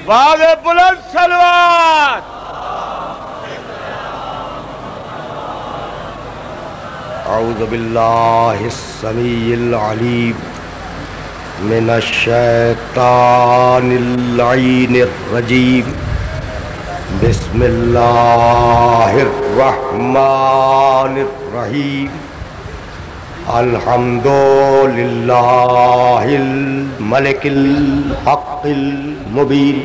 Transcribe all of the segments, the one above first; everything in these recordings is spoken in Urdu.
واضح بلند صلوات. اعوذ باللہ السمیع العلیم من الشیطان اللعین الرجیم. بسم اللہ الرحمن الرحیم. الحمد للہ الملک الحق المبین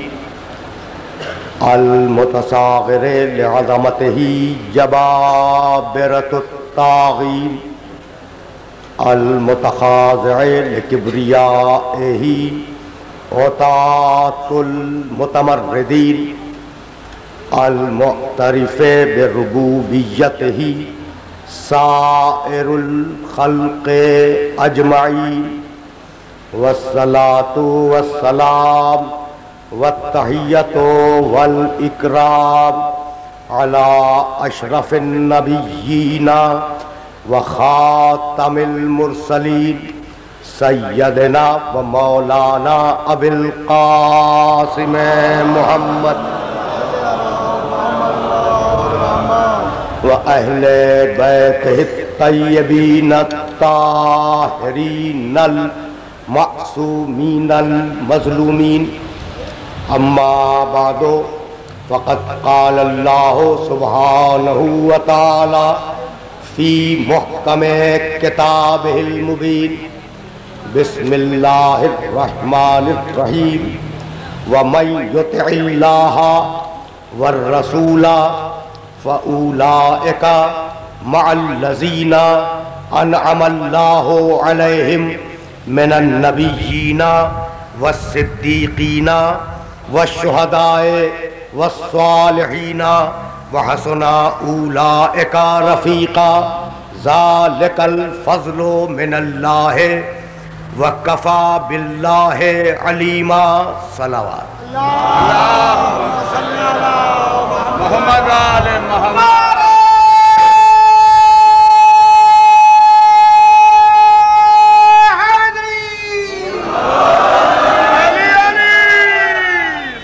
المتصاغر لعظمتہ جبابرۃ الطاغین المتخاضع لکبریائہ عتاۃ المتمردین المعترف بربوبیتہ سائر الخلق اجمعین. والصلاة والسلام والتحیۃ والاکرام علی اشرف النبیین وخاتم المرسلین سیدنا و مولانا ابی القاسم محمد وأهل بيته الطيبين الطاهرين المعصومين المظلومين. أما بعد فقد قال الله سبحانه وتعالى في محكم كتابه المبين. بسم الله الرحمن الرحيم. ومن يطع الله والرسول فَأُولَئِكَ مَعَ الَّذِينَ أَنْعَمَ اللَّهُ عَلَيْهِمْ مِنَ النَّبِيِّينَ وَالصِّدِّيقِينَ وَالشُّهَدَاءِ وَالصَّالِحِينَ وَحَسُنَ أُولَئِكَ رَفِيقًا. ذَلِكَ الْفَضْلُ مِنَ اللَّهِ وَكَفَى بِاللَّهِ عَلِيمًا. صلوات. اللهم صل على محمد آل محمد.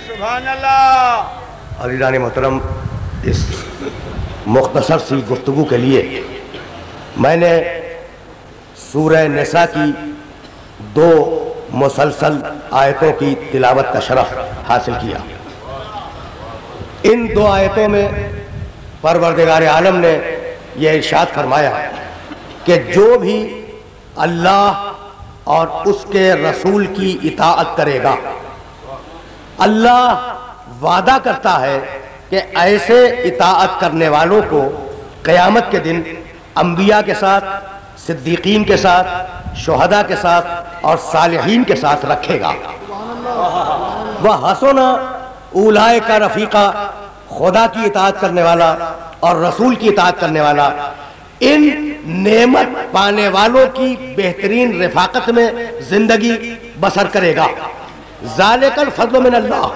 سبحان اللہ. عزیزان محترم، اس مختصر سی گفتگو کے لیے میں نے سورہ نساء کی 2 مسلسل آیتوں کی تلاوت کا شرف حاصل کیا. ان 2 آیتوں میں پروردگار عالم نے یہ ارشاد فرمایا کہ جو بھی اللہ اور اس کے رسول کی اطاعت کرے گا، اللہ وعدہ کرتا ہے کہ ایسے اطاعت کرنے والوں کو قیامت کے دن انبیاء کے ساتھ، صدیقین کے ساتھ، شہداء کے ساتھ اور صالحین کے ساتھ رکھے گا. وَحَسُنَ أُولَئِكَ رَفِيقًا. خدا کی اطاعت کرنے والا اور رسول کی اطاعت کرنے والا ان نعمت پانے والوں کی بہترین رفاقت میں زندگی بسر کرے گا. ذَلِكَ الْفَضْلُ مِنَ اللَّهِ.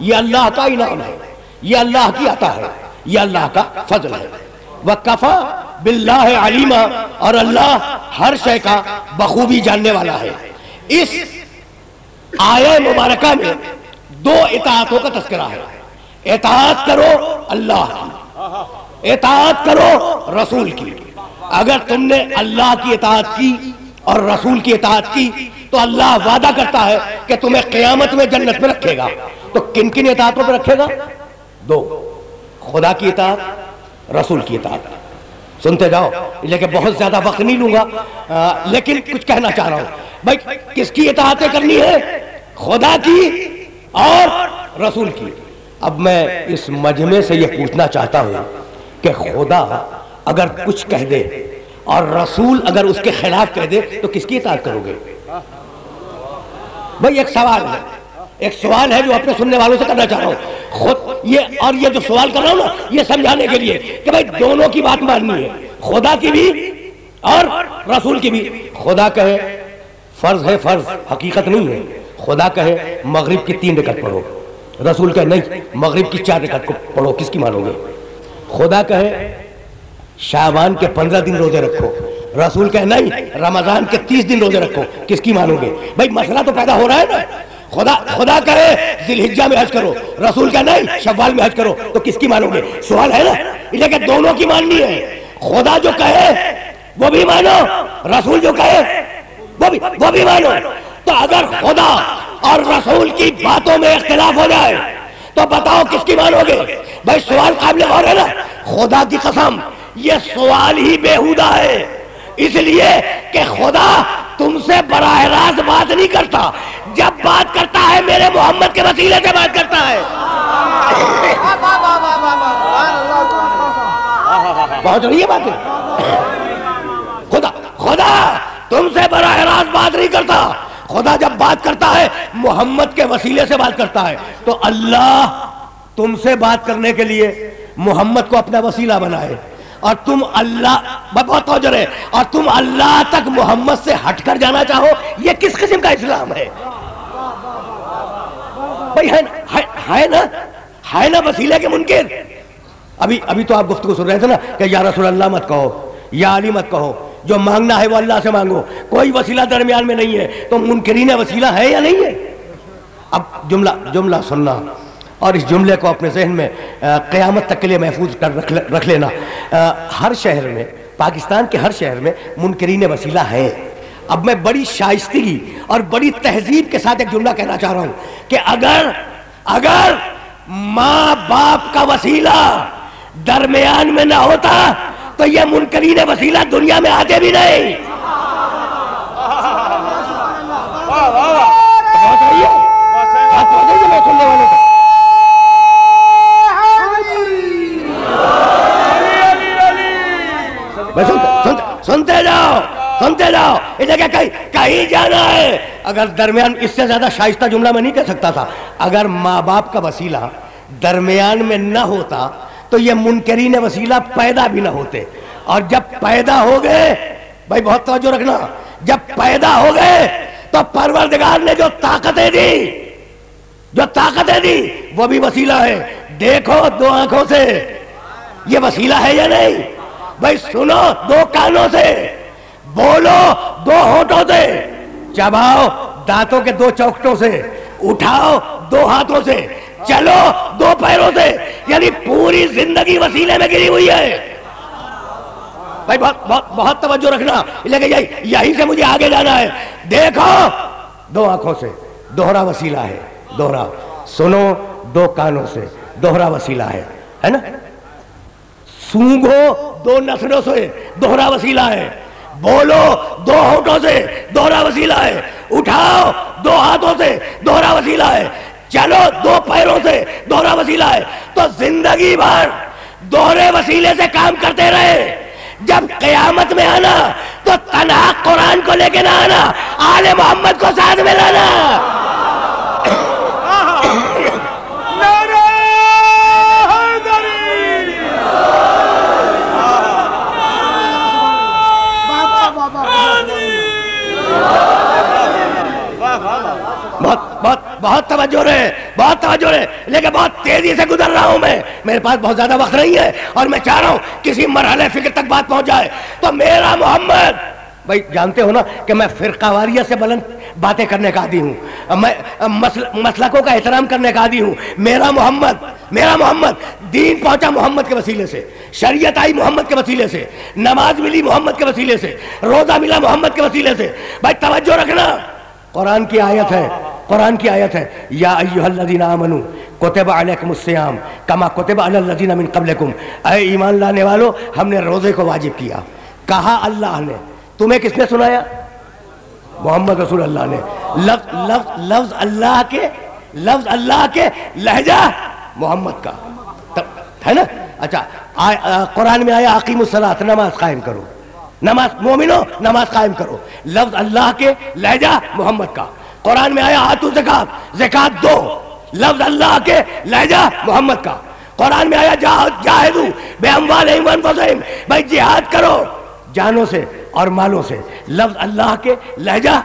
یہ اللہ کا انعام ہے، یہ اللہ کی عطا ہے، یہ اللہ کا فضل ہے. وَكَفَى بِاللَّهِ عَلِيمًا. اور اللہ ہر شے کا بخوبی جاننے والا ہے. اس آیہ مبارکہ میں 2 اطاعتوں کا تذکرہ ہے. اطاعت کرو اللہ کی، اطاعت کرو رسول کی. اگر تم نے اللہ کی اطاعت کی اور رسول کی اطاعت کی تو اللہ وعدہ کرتا ہے کہ تمہیں قیامت میں جنت میں رکھے گا. تو کن کن اطاعتوں پہ رکھے گا؟ 2. خدا کی اطاعت، رسول کی اطاعت. سنتے جاؤ، لیکن بہت زیادہ وقت نہیں لوں گا، لیکن کچھ کہنا چاہ رہا ہوں. بھائی کس کی اطاعتیں کرنی ہے؟ خدا کی اور رسول کی. اب میں اس مجمع سے یہ پوچھنا چاہتا ہوں کہ خدا اگر کچھ کہہ دے اور رسول اگر اس کے خلاف کہہ دے تو کس کی اطاعت کرو گے؟ بھائی ایک سوال ہے جو اپنے سننے والوں سے کرنا چاہ رہا ہوں. خود یہ جو سوال کر رہا ہوں نا، یہ سمجھانے کے لیے کہ بھائی دونوں کی بات ماننی ہے، خدا کی بھی اور رسول کی بھی. خدا کہے فرض ہے، فرض حقیقت نہیں ہے. خدا کہے مغرب کی 3 رکعت پڑھو، رسول کہے نہیں مغرب کی 4 رکعت کو پڑھو، کس کی مانو گے؟ خدا کہے شعبان کے 15 دن روزے رکھو، رسول کہے نہیں رمضان کے 30 دن روزے رکھو، کس کی مانو گے؟ بھائی مسئلہ تو پیدا ہو رہا ہے نا. خدا کہے ذوالحجہ میں حج کرو، رسول کا نہیں شوال میں حج کرو، تو کس کی مانو گے؟ سوال ہے نا، لیکن دونوں کی ماننی ہے۔ خدا جو کہے وہ بھی مانو، رسول جو کہے وہ بھی مانو۔ تو اگر خدا اور رسول کی باتوں میں اختلاف ہو جائے تو بتاؤ کس کی مانو گے؟ بھائی سوال قابل غور ہے نا۔ خدا کی قسم یہ سوال ہی بیہودہ ہے، اس لیے کہ خدا تم سے براہ راست بات نہیں کرتا، جب بات کرتا ہے میرے محمد کے وسیلے سے بات کرتا ہے۔ پہنچ رہی ہے باتیں؟ خدا تم سے براہ راست بات نہیں کرتا، خدا جب بات کرتا ہے محمد کے وسیلے سے بات کرتا ہے۔ تو اللہ تم سے بات کرنے کے لیے محمد کو اپنا وسیلہ بنائے، اور تم اللہ بہت توجہ ہے، اور تم اللہ تک محمد سے ہٹ کر جانا چاہو، یہ کس قسم کا اسلام ہے؟ بھائی ہے نا وسیلے کے منکر۔ ابھی تو آپ گفتگو سن رہے تھے نا کہ یا رسول اللہ مت کہو، یا علی مت کہو، جو مانگنا ہے وہ اللہ سے مانگو، کوئی وسیلہ درمیان میں نہیں ہے۔ تو منکرین وسیلہ ہے یا نہیں ہے؟ اب جملہ سننا، اور اس جملے کو اپنے ذہن میں قیامت تک کے لیے محفوظ کر رکھ لینا۔ ہر شہر میں، پاکستان کے ہر شہر میں منکرین وسیلہ ہیں۔ اب میں بڑی شائستگی اور بڑی تہذیب کے ساتھ ایک جملہ کہنا چاہ رہا ہوں کہ اگر ماں باپ کا وسیلہ درمیان میں نہ ہوتا تو یہ منکرین وسیلہ دنیا میں آتے بھی نہیں۔ سنتے جاؤ، کہیں جانا ہے۔ اگر درمیان، اس سے زیادہ شائستہ جملہ میں نہیں کہہ سکتا تھا، اگر ماں باپ کا وسیلہ درمیان میں نہ ہوتا تو یہ منکرین وسیلہ پیدا بھی نہ ہوتے، اور جب پیدا ہو گئے، بھائی بہت توجہ رکھنا، جب پیدا ہو گئے تو پروردگار نے جو طاقتیں دی وہ بھی وسیلہ ہے۔ دیکھو دو آنکھوں سے، یہ وسیلہ ہے یا نہیں؟ بھائی سنو دو کانوں سے، بولو دو ہونٹوں سے، چباؤ دانتوں کے دو چوکٹوں سے، اٹھاؤ دو ہاتھوں سے، چلو دو پیروں سے، یعنی پوری زندگی وسیلے میں گری ہوئی ہے۔ بھائی بہت توجہ رکھنا، لیکن یہی سے مجھے آگے جانا ہے۔ دیکھو دو آنکھوں سے، دوہرا وسیلہ ہے، دوہرا۔ سنو دو کانوں سے، دوہرا وسیلہ ہے نا۔ سونگھو دو نسلوں سے، دوہرا وسیلہ ہے۔ بولو دو ہونٹوں سے، دوہرا وسیلہ ہے۔ اٹھاؤ دو ہاتھوں سے، دوہرا وسیلہ ہے۔ چلو دو پیروں سے، دوہرا وسیلہ ہے۔ تو زندگی بھر دوہرے وسیلے سے کام کرتے رہے، جب قیامت میں آنا تو تنہا قرآن کو لے کے نہ آنا، آل محمد کو ساتھ میں لانا۔ بہت توجہ رہے، لیکن بہت تیزی سے گزر رہا ہوں میں، میرے پاس بہت زیادہ وقت نہیں ہے، اور میں چاہ رہا ہوں کسی مرحلے فکر تک بات پہنچ جائے۔ تو میرا محمد، بھائی جانتے ہو نا کہ میں فرقہ واریت سے بلند باتیں کرنے کا عادی ہوں، میں مسلکوں کا احترام کرنے کا عادی ہوں۔ میرا محمد دین پہنچا محمد کے وسیلے سے، شریعت آئی محمد کے وسیلے سے، نماز ملی محمد کے وسیلے سے، روزہ ملا محمد کے وسیلے سے۔ بھائی توجہ رکھنا، قرآن کی آیت ہے یا ایھا الذین آمنوا کتب علیکم الصیام کما کتب علی الذین من قبلکم، اے ایمان لانے والو ہم نے روزے کو واجب کیا۔ کہا اللہ نے، تمہیں کس نے سنایا؟ محمد رسول اللہ نے۔ لفظ اللہ کے لہجہ محمد کا ہے نا۔ اچھا قرآن میں آیا اقیموا الصلاۃ، نماز قائم کرو، نماز مومنو نماز قائم کرو، لفظ اللہ کے لہجہ محمد کا۔ قرآن میں آیا آتو زکات، زکات دو، لفظ اللہ کے لہجہ محمد کا۔ قرآن میں آیا جاہدو بے اموالہم وانفسہم، بھائی جہاد کرو جانوں سے اور مالوں سے، لفظ اللہ کے لہجہ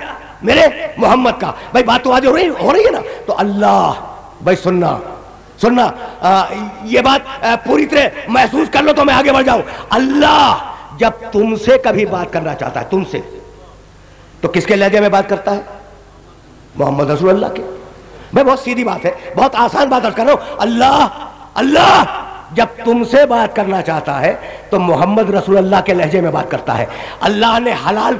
میرے محمد کا۔ بھائی بات تو آج ہو رہی ہے نا۔ تو اللہ، بھائی سننا یہ بات پوری طرح محسوس کر لو تو میں آگے بڑھ جاؤں۔ اللہ جب تم سے کبھی بات کرنا چاہتا ہے، تم سے، تو کس کے لہجے میں بات کرتا ہے؟ محمد رسول اللہ کے۔ میں بہت سیدھی بات ہے، بہت آسان بات عرض کر رہا ہوں. اللہ جب تم سے بات کرنا چاہتا ہے تو محمد رسول اللہ کے لہجے میں بات کرتا ہے. اللہ نے حلال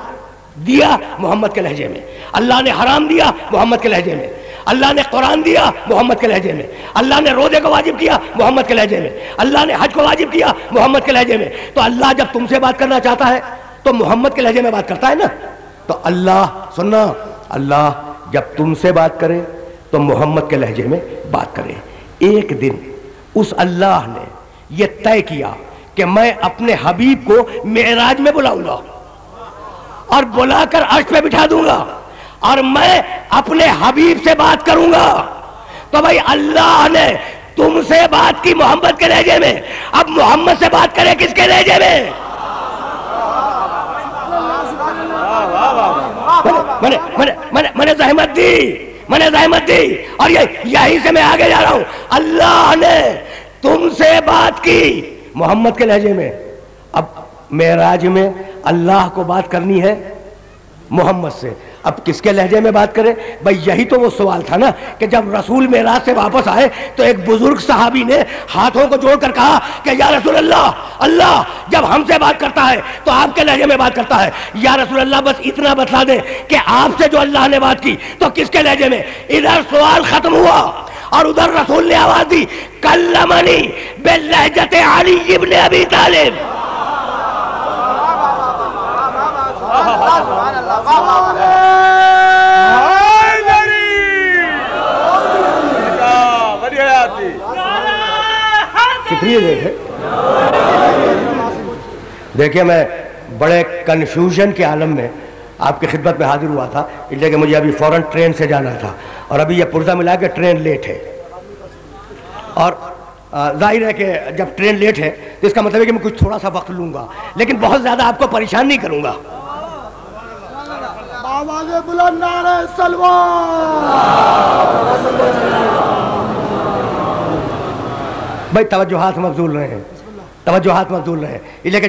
دیا محمد کے لہجے میں، اللہ نے حرام دیا محمد کے لہجے میں، اللہ نے قرآن دیا محمد کے لہجے میں، اللہ نے روزے کو واجب کیا محمد کے لہجے میں، اللہ نے حج کو واجب کیا محمد کے لہجے میں. تو اللہ جب تم سے بات کرنا چاہتا ہے تو محمد کے لہجے میں بات کرتا ہے نا. تو اللہ سننا، اللہ جب تم سے بات کرے تو محمد کے لہجے میں بات کرے. ایک دن اس اللہ نے یہ طے کیا کہ میں اپنے حبیب کو معراج میں بلاؤں گا اور بلا کر عرش پہ بٹھا دوں گا اور میں اپنے حبیب سے بات کروں گا. تو بھائی اللہ نے تم سے بات کی محمد کے لہجے میں، اب محمد سے بات کرے کس کے لہجے میں؟ میں نے زحمت دی اور یہیں سے میں آگے جا رہا ہوں. اللہ نے تم سے بات کی محمد کے لہجے میں، اب معراج میں اللہ کو بات کرنی ہے محمد سے، اب کس کے لہجے میں بات کرے؟ بھائی یہی تو وہ سوال تھا نا کہ جب رسول معراج سے واپس آئے تو ایک بزرگ صحابی نے ہاتھوں کو جوڑ کر کہا کہ یا رسول اللہ جب ہم سے بات کرتا ہے تو آپ کے لہجے میں بات کرتا ہے. یا رسول اللہ بس اتنا بتلا دیں کہ آپ سے جو اللہ نے بات کی تو کس کے لہجے میں؟ ادھر سوال ختم ہوا اور ادھر رسول نے آواز دی کلمنی باللہجۃ علی ابن ابی طالب. دیکھیے میں بڑے کنفیوژن کے عالم میں آپ کی خدمت میں حاضر ہوا تھا، اس لیے کہ مجھے ابھی فوراً ٹرین سے جانا تھا اور ابھی یہ پرزہ ملا کہ ٹرین لیٹ ہے. اور ظاہر ہے کہ جب ٹرین لیٹ ہے تو اس کا مطلب ہے کہ میں کچھ تھوڑا سا وقت لوں گا، لیکن بہت زیادہ آپ کو پریشان نہیں کروں گا. بھائی توجہات مبذول رہے ہیں، توجہات مبذول رہے، اس لیے کہ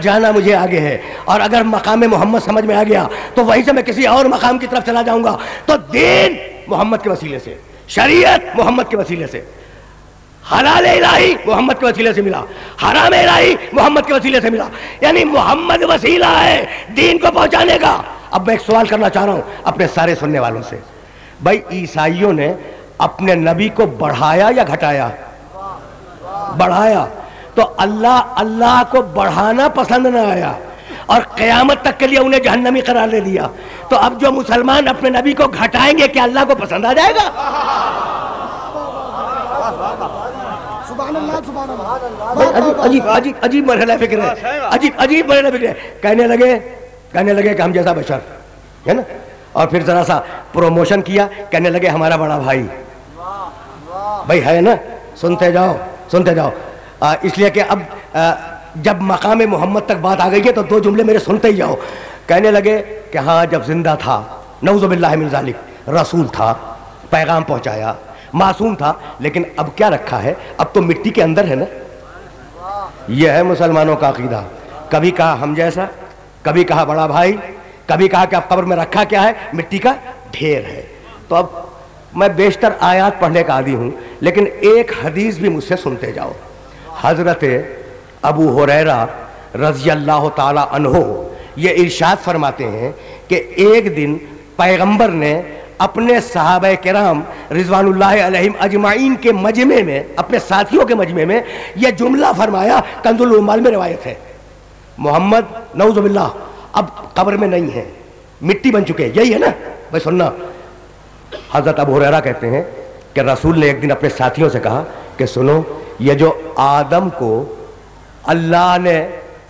جانا مجھے آگے ہے اور اگر مقام محمد سمجھ میں آ گیا تو وہیں سے میں کسی اور مقام کی طرف چلا جاؤں گا. تو دین محمد کے وسیلے سے، شریعت محمد کے وسیلے سے، حلال الہی محمد کے وسیلے سے ملا، حرام الہی محمد کے وسیلے سے ملا، یعنی محمد وسیلہ ہے دین کو پہنچانے کا. اب میں ایک سوال کرنا چاہ رہا ہوں اپنے سارے سننے والوں سے. بھائی عیسائیوں نے اپنے نبی کو بڑھایا یا گھٹایا؟ بڑھایا. تو اللہ کو بڑھانا پسند نہ آیا اور قیامت تک کے لیے انہیں جہنمی قرار دے دیا. تو اب جو مسلمان اپنے نبی کو گھٹائیں گے کیا اللہ کو پسند آ جائے گا؟ عجیب مرحلہ فکر ہے، عجیب مرحلہ فکر ہے. کہنے لگے کہ ہم جیسا بشر ہے نا، اور پھر ذرا سا پروموشن کیا، کہنے لگے ہمارا بڑا بھائی. بھائی ہے نا، سنتے جاؤ. اس لیے کہ اب جب مقام محمد تک بات آ گئی ہے تو دو جملے میرے سنتے ہی جاؤ. کہنے لگے کہ ہاں جب زندہ تھا، نعوذ باللہ من ذالک، رسول تھا، پیغام پہنچایا، معصوم تھا، لیکن اب کیا رکھا ہے؟ اب تو مٹی کے اندر ہے نا. یہ ہے مسلمانوں کا عقیدہ. کبھی کہا ہم جیسا، کبھی کہا بڑا بھائی، کبھی کہا کہ اب قبر میں رکھا کیا ہے؟ مٹی کا ڈھیر ہے. تو اب میں بیشتر آیات پڑھنے کا عادی ہوں، لیکن ایک حدیث بھی مجھ سے سنتے جاؤ. حضرت ابو ہریرہ رضی اللہ تعالی عنہ یہ ارشاد فرماتے ہیں کہ ایک دن پیغمبر نے اپنے صحابہ کرام رضوان اللہ علیہم اجمعین کے مجمع میں، اپنے ساتھیوں کے مجمع میں یہ جملہ فرمایا، کنز العمال میں روایت ہے. محمد نعوذ باللہ اب قبر میں نہیں ہے، مٹی بن چکے. یہی ہے نا بھائی؟ سننا، حضرت ابو ہریرہ کہتے ہیں کہ رسول نے ایک دن اپنے ساتھیوں سے کہا کہ سنو، یہ جو آدم کو اللہ نے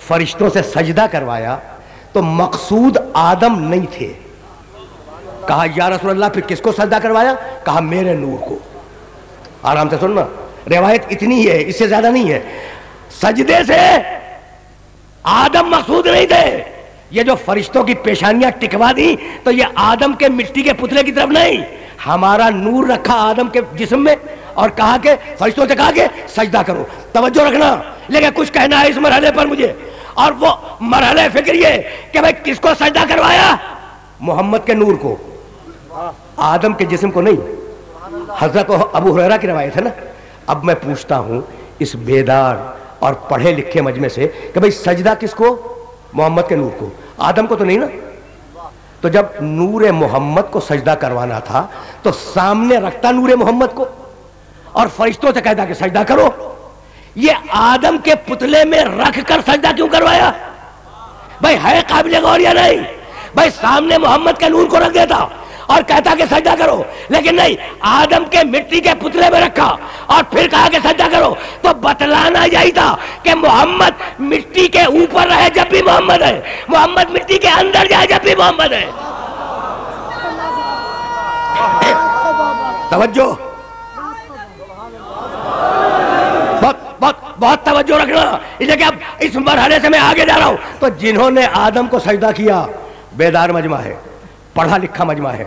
فرشتوں سے سجدہ کروایا تو مقصود آدم نہیں تھے. کہا یا رسول اللہ پھر کس کو سجدہ کروایا؟ کہا میرے نور کو. آرام سے سننا، روایت اتنی ہی ہے، اس سے زیادہ نہیں ہے. سجدے سے آدم مقصود نہیں تھے. یہ جو فرشتوں کی پیشانیاں ٹکوا دی تو یہ آدم کے مٹی کے پتلے کی طرف نہیں، ہمارا نور رکھا آدم کے جسم میں اور کہا کہ فرشتوں سے کہا کہ سجدہ کرو. توجہ رکھنا، لیکن کچھ کہنا ہے اس مرحلے پر مجھے، اور وہ مرحلہ فکر یہ کہ بھائی کس کو سجدہ کروایا؟ محمد کے نور کو، آدم کے جسم کو نہیں. حضرت ابو ہریرہ کی روایت ہے نا. اب میں پوچھتا ہوں اس بیدار اور پڑھے لکھے مجمع سے کہ بھئی سجدہ کس کو؟ محمد کے نور کو، آدم کو تو نہیں نا. تو جب نور محمد کو سجدہ کروانا تھا تو سامنے رکھتا نور محمد کو اور فرشتوں سے کہتا کہ سجدہ کرو. یہ آدم کے پتلے میں رکھ کر سجدہ کیوں کروایا؟ بھائی ہے قابل غور یا نہیں؟ بھائی سامنے محمد کے نور کو رکھ دیتا اور کہتا کہ سجدہ کرو، لیکن نہیں، آدم کے مٹی کے پتلے میں رکھا اور پھر کہا کہ سجدہ کرو. تو بتلانا یہی تھا کہ محمد مٹی کے اوپر رہے جب بھی محمد ہے، محمد مٹی کے اندر جائے جب بھی محمد ہے. توجہ، بہت توجہ رکھنا، اس لیے کہ اب اس مرحلے سے میں آگے جا رہا ہوں. تو جنہوں نے آدم کو سجدہ کیا، بیدار مجمع ہے، پڑھا لکھا مجمع ہے،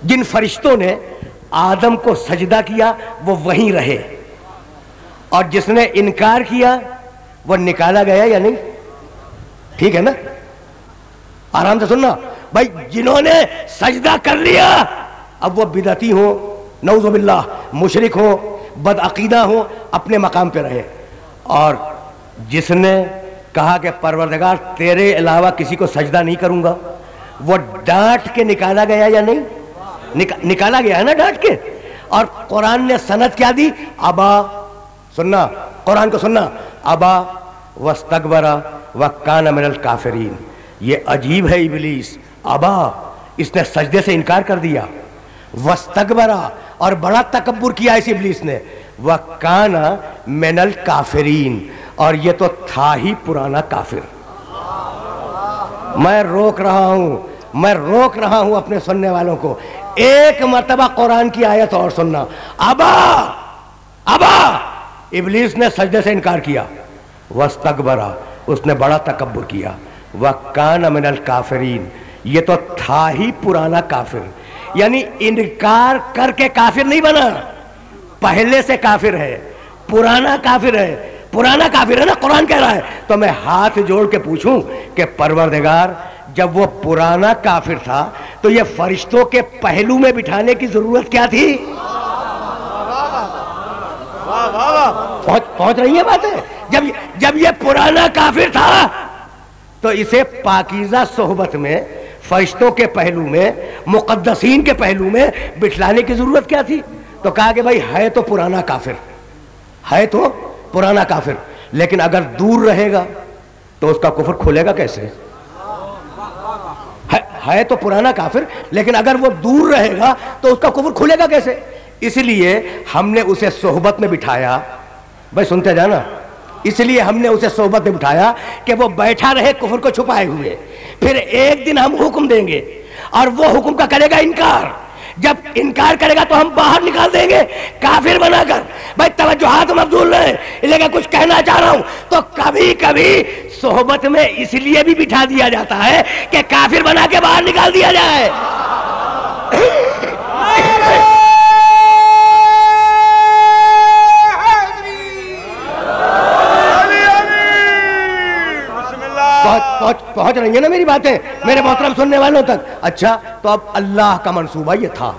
جن فرشتوں نے آدم کو سجدہ کیا وہ وہیں رہے، اور جس نے انکار کیا وہ نکالا گیا یا نہیں؟ ٹھیک ہے نا؟ آرام سے سننا بھائی. جنہوں نے سجدہ کر لیا اب وہ بدعتی ہو، نعوذ باللہ، مشرک ہو، بدعقیدہ ہو، اپنے مقام پہ رہے. اور جس نے کہا کہ پروردگار تیرے علاوہ کسی کو سجدہ نہیں کروں گا، وہ ڈانٹ کے نکالا گیا یا نہیں؟ نکالا گیا ہے نا ڈانٹ کے. اور قرآن نے سند کیا دی؟ ابا، سننا قرآن کو، سننا، ابا واستکبر وکان من الکافرین. یہ عجیب ہے ابلیس، ابا، اس نے سجدے سے انکار کر دیا، واستکبر، اور بڑا تکبر کیا اس ابلیس نے، وکان من الکافرین، اور یہ تو تھا ہی پرانا کافر. میں روک رہا ہوں اپنے سننے والوں کو، ایک مرتبہ قرآن کی آیت اور سننا. ابا، ابلیس نے سجدے سے انکار کیا، واستکبر، اس نے بڑا تکبر کیا، وکان من الکافرین، یہ تو تھا ہی پرانا کافر. یعنی انکار کر کے کافر نہیں بنا، پہلے سے کافر ہے، پرانا کافر ہے نا، قرآن کہہ رہا ہے. تو میں ہاتھ جوڑ کے پوچھوں کہ پروردگار جب وہ پرانا کافر تھا تو یہ فرشتوں کے پہلو میں بٹھانے کی ضرورت کیا تھی؟ پہنچ رہی ہے باتیں؟ جب یہ پرانا کافر تھا تو اسے پاکیزہ صحبت میں، فرشتوں کے پہلو میں، مقدسین کے پہلو میں بٹھلانے کی ضرورت کیا تھی؟ تو کہا کہ بھائی ہے تو پرانا کافر، لیکن اگر دور رہے گا تو اس کا کفر کھلے گا کیسے؟ ہے تو پرانا کافر، لیکن اگر وہ دور رہے گا تو اس کا کفر کھلے گا کیسے؟ اس لیے ہم نے اسے صحبت میں بٹھایا. بھائی سنتے جانا، اس لیے ہم نے اسے صحبت میں بٹھایا کہ وہ بیٹھا رہے کفر کو چھپائے ہوئے. پھر ایک دن ہم حکم دیں گے اور وہ حکم کا کرے گا انکار. جب انکار کرے گا تو ہم باہر نکال دیں گے کافر بنا کر. بھائی توجہات مبذول رہے، لیکن کچھ کہنا چاہ رہا ہوں. تو کبھی کبھی صحبت میں اس لیے بھی بٹھا دیا جاتا ہے کہ کافر بنا کے باہر نکال دیا جائے. پہنچ رہی ہیں نا میری باتیں میرے محترم سننے والوں تک؟ اچھا، تو اب اللہ کا منصوبہ یہ تھا.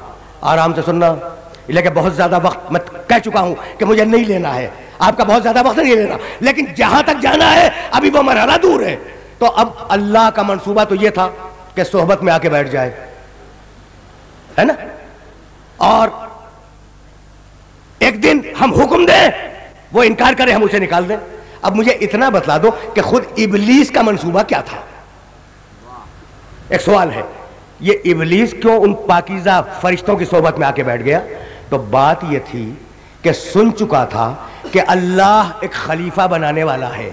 آرام سے سننا، لیکن بہت زیادہ وقت میں کہہ چکا ہوں کہ مجھے نہیں لینا ہے، آپ کا بہت زیادہ وقت نہیں لینا، لیکن جہاں تک جانا ہے ابھی وہ مرحلہ دور ہے. تو اب اللہ کا منصوبہ تو یہ تھا کہ صحبت میں آ کے بیٹھ جائے، ہے نا، اور ایک دن ہم حکم دیں، وہ انکار کرے، ہم اسے نکال دیں. اب مجھے اتنا بتلا دو کہ خود ابلیس کا منصوبہ کیا تھا؟ ایک سوال ہے، یہ ابلیس کیوں ان پاکیزہ فرشتوں کی صحبت میں آ کے بیٹھ گیا؟ تو بات یہ تھی کہ سن چکا تھا کہ اللہ ایک خلیفہ بنانے والا ہے.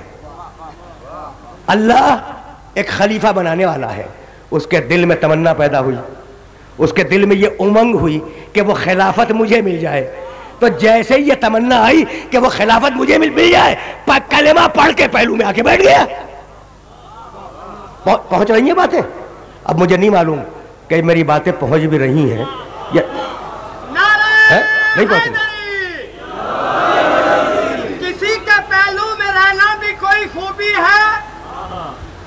اللہ ایک خلیفہ بنانے والا ہے. اس کے دل میں تمنا پیدا ہوئی، اس کے دل میں یہ امنگ ہوئی کہ وہ خلافت مجھے مل جائے. تو جیسے یہ تمنا آئی کہ وہ خلافت مجھے مل جائے، کلمہ پڑھ کے پہلو میں آ کے بیٹھ گیا. پہنچ رہی ہیں باتیں؟ اب مجھے نہیں معلوم کہ میری باتیں پہنچ بھی رہی ہیں یا نہیں پہنچ رہی. کسی کے پہلو میں رہنا بھی کوئی خوبی ہے،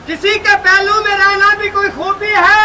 کسی کے پہلو میں رہنا بھی کوئی خوبی ہے.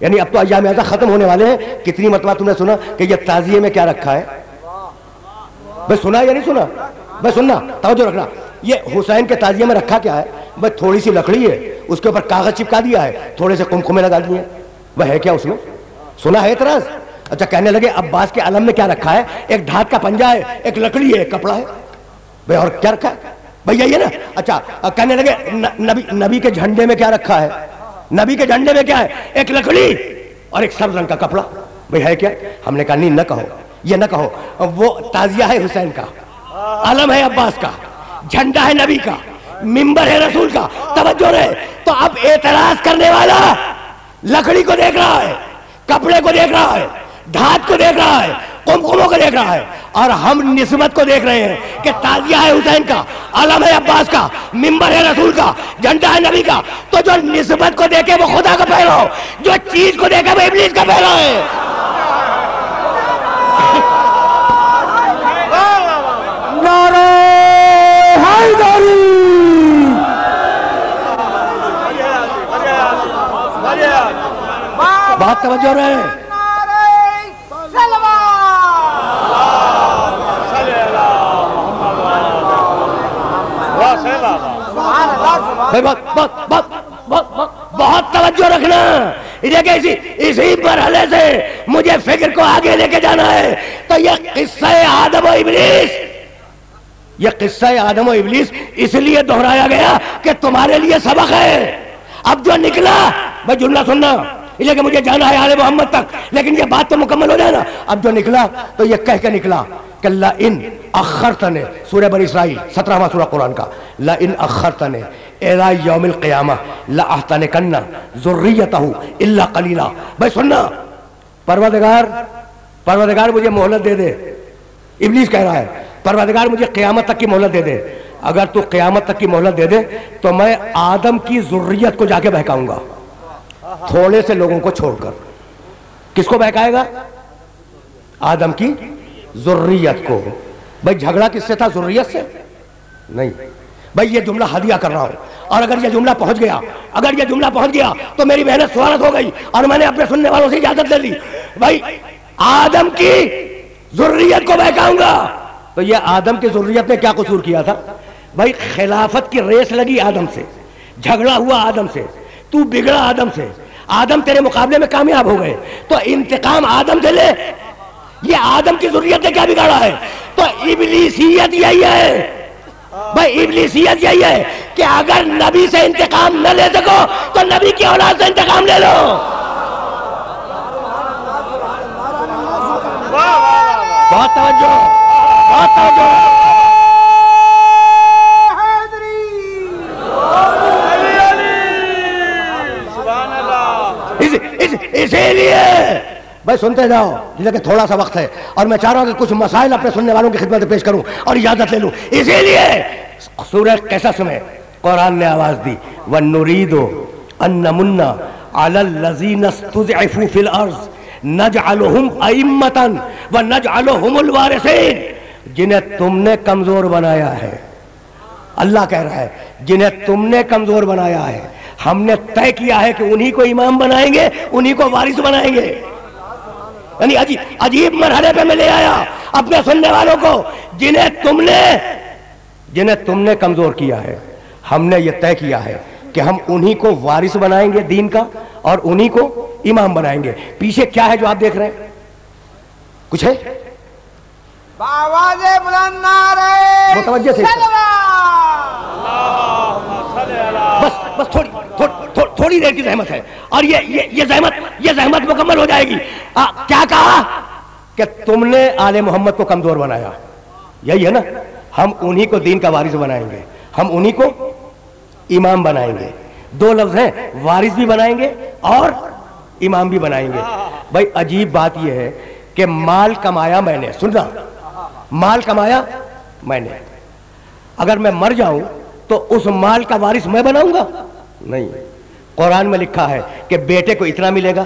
یعنی اب تو ایام ازا ختم ہونے والے ہیں. کتنی مرتبہ تم نے سنا کہ یہ تعزیے میں کیا رکھا ہے؟ بھائی سنا یا نہیں سنا؟ بھائی سننا، توجہ رکھنا. یہ حسین کے تعزیے میں رکھا کیا ہے؟ بھائی تھوڑی سی لکڑی ہے، اس کے اوپر کاغذ چپکا دیا ہے، تھوڑے سے قمقمے لگا دیے. وہ ہے کیا اس میں؟ سنا ہے اعتراض؟ اچھا کہنے لگے عباس کے علم میں کیا رکھا ہے؟ ایک دھات کا پنجہ ہے، ایک لکڑی ہے، ایک کپڑا ہے. بھائی اور کیا رکھا ہے؟ بھائی یہی ہے نا. اچھا کہنے لگے نبی کے جھنڈے میں کیا رکھا ہے؟ نبی کے جھنڈے میں کیا ہے؟ ایک لکڑی اور ایک سبز رنگ کا کپڑا. بھئی ہے کیا؟ ہم نے کہا نہیں، نہ کہو، یہ نہ کہو. وہ تعزیہ ہے حسین کا، علم ہے عباس کا، جھنڈا ہے نبی کا، منبر ہے رسول کا. توجہ رہے. تو اب اعتراض کرنے والا لکڑی کو دیکھ رہا ہے، کپڑے کو دیکھ رہا ہے، دھات کو دیکھ رہا ہے، قمقموں کو دیکھ رہا ہے، اور ہم نسبت کو دیکھ رہے ہیں کہ تعزیہ ہے حسین کا، علم ہے عباس کا، منبر ہے رسول کا، جھنڈا ہے نبی کا. تو جو نسبت کو دیکھے وہ خدا کا پہلو، جو چیز کو دیکھے وہ ابلیس کا پہلو ہے. نعرہ حیدری. بات توجہ رہے. بہت توجہ رکھنا. دیکھیں اسی مرحلے سے مجھے فکر کو آگے لے کے جانا ہے. تو یہ قصہ آدم و ابلیس، یہ قصہ آدم و ابلیس اس لیے دہرایا گیا کہ تمہارے لیے سبق ہے. اب جو نکلا، بھائی جملہ سننا، یہ کہ مجھے جانا ہے آل محمد تک، لیکن یہ بات تو مکمل ہو جائے نا. اب جو نکلا تو یہ کہہ کے نکلا کہ لئن اخرتنے، سورہ بنی اسرائیل 17واں سورہ قرآن کا، لئن اخرتنے الی یوم القیامہ لاحتنکن ذریتہ الا قلیلا. بھائی سننا، پروردگار مجھے مہلت دے دے. ابلیس کہہ رہا ہے پروردگار مجھے قیامت تک کی مہلت دے دے. اگر تو قیامت تک کی مہلت دے دے تو میں آدم کی ذریت کو جا کے بہکاؤں گا، تھوڑے سے لوگوں کو چھوڑ کر. کس کو بہکائے گا؟ آدم کی ذریت کو. بھائی جھگڑا کس سے تھا؟ ذریت سے نہیں. بھائی یہ جملہ ہدیہ کر رہا ہوں، اور اگر یہ جملہ پہنچ گیا تو میری محنت سوارت ہو گئی، اور میں نے اپنے سننے والوں سے اجازت لے لی. بھائی آدم کی ذریت کو بہکاؤں گا. تو یہ آدم کی ذریت نے کیا قصور کیا تھا؟ بھائی خلافت کی ریس لگی آدم سے، جھگڑا ہوا آدم سے، تو بگڑا آدم سے، آدم تیرے مقابلے میں کامیاب ہو گئے، تو انتقام آدم سے لے. یہ آدم کی ذریت نے کیا بگاڑا ہے؟ تو ابلیسیت یہی ہے. بھائی ابلیسیت یہی ہے کہ اگر نبی سے انتقام نہ لے سکو تو نبی کی اولاد سے انتقام لے لو. بہت توجہ. اسی لیے بھائی سنتے جاؤ، لیکن تھوڑا سا وقت ہے اور میں چاہ رہا ہوں کہ کچھ مسائل اپنے سننے والوں کی خدمت میں پیش کروں اور اجازت لے لوں. اسی لیے سورہ قصص میں قرآن نے آواز دی وَنُرِيدُ أَن نَّمُنَّ عَلَى الَّذِينَ اسْتُضْعِفُوا فِي الْأَرْضِ نَجْعَلُهُمْ أَئِمَّةً وَنَجْعَلُهُمُ الْوَارِثِينَ. جنہیں تم نے کمزور بنایا ہے، اللہ کہہ رہا ہے جنہیں تم نے کمزور بنایا ہے، ہم نے طے کیا ہے کہ انہی کو امام بنائیں گے، انہی کو وارث بنائیں گے. یعنی عجیب مرحلے پہ میں لے آیا اپنے سننے والوں کو. جنہیں تم نے کمزور کیا ہے، ہم نے یہ طے کیا ہے کہ ہم انہی کو وارث بنائیں گے دین کا، اور انہی کو امام بنائیں گے. پیچھے کیا ہے جو آپ دیکھ رہے ہیں؟ کچھ ہے؟ بآواز بلند نعرہ متوجہ تھے؟ بس تھوڑی دیر کی زحمت ہے، اور یہ زحمت مکمل ہو جائے گی. کیا کہا کہ تم نے آل محمد کو کمزور بنایا. یہی ہے نا، ہم انہی کو دین کا وارث بنائیں گے، ہم انہی کو امام بنائیں گے. دو لفظ ہیں، وارث بھی بنائیں گے اور امام بھی بنائیں گے. بھائی عجیب بات یہ ہے کہ مال کمایا میں نے، سننا، مال کمایا میں نے، اگر میں مر جاؤں تو اس مال کا وارث میں بناؤں گا؟ نہیں. قرآن میں لکھا ہے کہ بیٹے کو اتنا ملے گا،